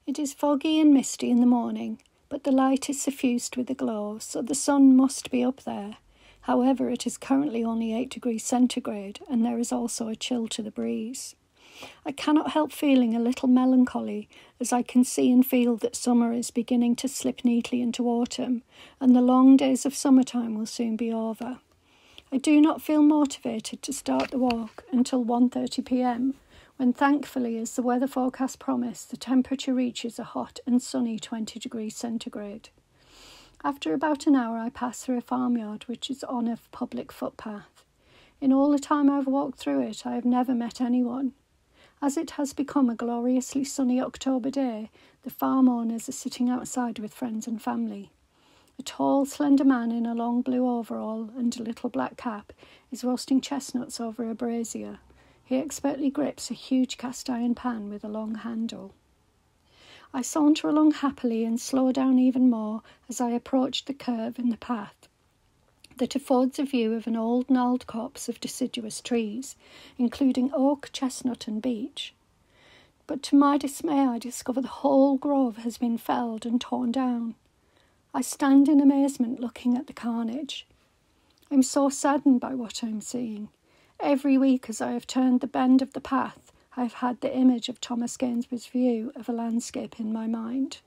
It is foggy and misty in the morning, but the light is suffused with a glow, so the sun must be up there. However, it is currently only 8 degrees centigrade, and there is also a chill to the breeze. I cannot help feeling a little melancholy as I can see and feel that summer is beginning to slip neatly into autumn, and the long days of summertime will soon be over. I do not feel motivated to start the walk until 1:30 p.m, when thankfully, as the weather forecast promised, the temperature reaches a hot and sunny 20 degrees centigrade. After about an hour, I pass through a farmyard which is on a public footpath. In all the time I've walked through it, I have never met anyone. As it has become a gloriously sunny October day, the farm owners are sitting outside with friends and family. A tall, slender man in a long blue overall and a little black cap is roasting chestnuts over a brazier. He expertly grips a huge cast-iron pan with a long handle. I saunter along happily and slow down even more as I approach the curve in the path that affords a view of an old gnarled copse of deciduous trees, including oak, chestnut and beech. But to my dismay I discover the whole grove has been felled and torn down. I stand in amazement looking at the carnage. I'm so saddened by what I'm seeing. Every week as I have turned the bend of the path, I have had the image of Thomas Gainsborough's view of a landscape in my mind.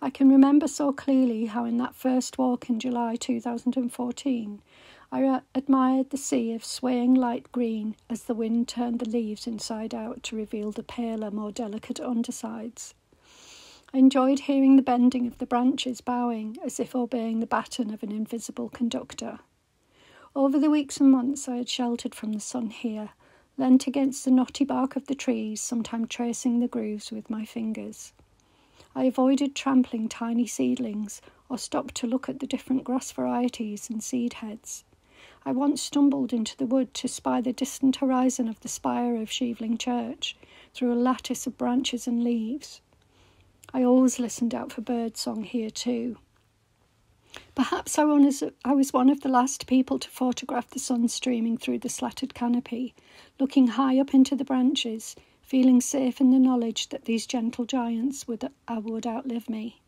I can remember so clearly how in that first walk in July 2014, I admired the sea of swaying light green as the wind turned the leaves inside out to reveal the paler, more delicate undersides. I enjoyed hearing the bending of the branches bowing as if obeying the baton of an invisible conductor. Over the weeks and months I had sheltered from the sun here, leant against the knotty bark of the trees, sometimes tracing the grooves with my fingers. I avoided trampling tiny seedlings or stopped to look at the different grass varieties and seed heads. I once stumbled into the wood to spy the distant horizon of the spire of Sheveling Church through a lattice of branches and leaves. I always listened out for birdsong here too. Perhaps I was one of the last people to photograph the sun streaming through the slatted canopy, looking high up into the branches, feeling safe in the knowledge that these gentle giants would outlive me.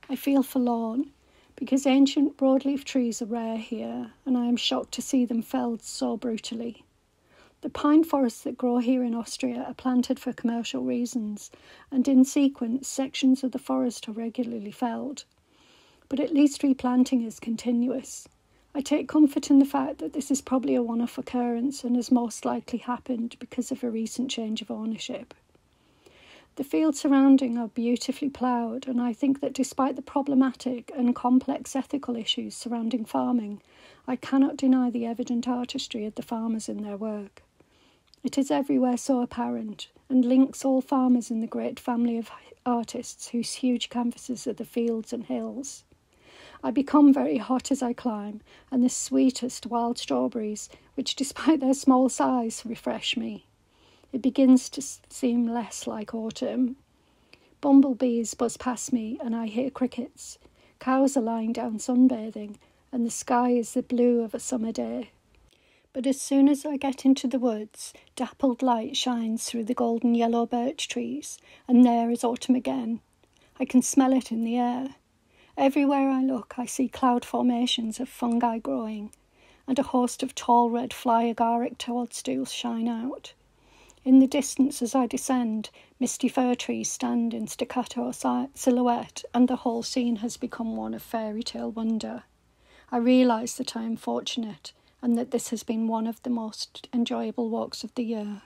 I feel forlorn, because ancient broadleaf trees are rare here, and I am shocked to see them felled so brutally. The pine forests that grow here in Austria are planted for commercial reasons, and in sequence, sections of the forest are regularly felled. But at least replanting is continuous. I take comfort in the fact that this is probably a one-off occurrence and has most likely happened because of a recent change of ownership. The fields surrounding are beautifully ploughed, and I think that despite the problematic and complex ethical issues surrounding farming, I cannot deny the evident artistry of the farmers in their work. It is everywhere so apparent, and links all farmers in the great family of artists whose huge canvases are the fields and hills. I become very hot as I climb, and the sweetest wild strawberries, which despite their small size, refresh me. It begins to seem less like autumn. Bumblebees buzz past me, and I hear crickets. Cows are lying down sunbathing, and the sky is the blue of a summer day. But as soon as I get into the woods, dappled light shines through the golden yellow birch trees, and there is autumn again. I can smell it in the air. Everywhere I look, I see cloud formations of fungi growing, and a host of tall red fly-agaric toadstools shine out. In the distance as I descend, misty fir trees stand in staccato silhouette, and the whole scene has become one of fairy tale wonder. I realise that I am fortunate, and that this has been one of the most enjoyable walks of the year.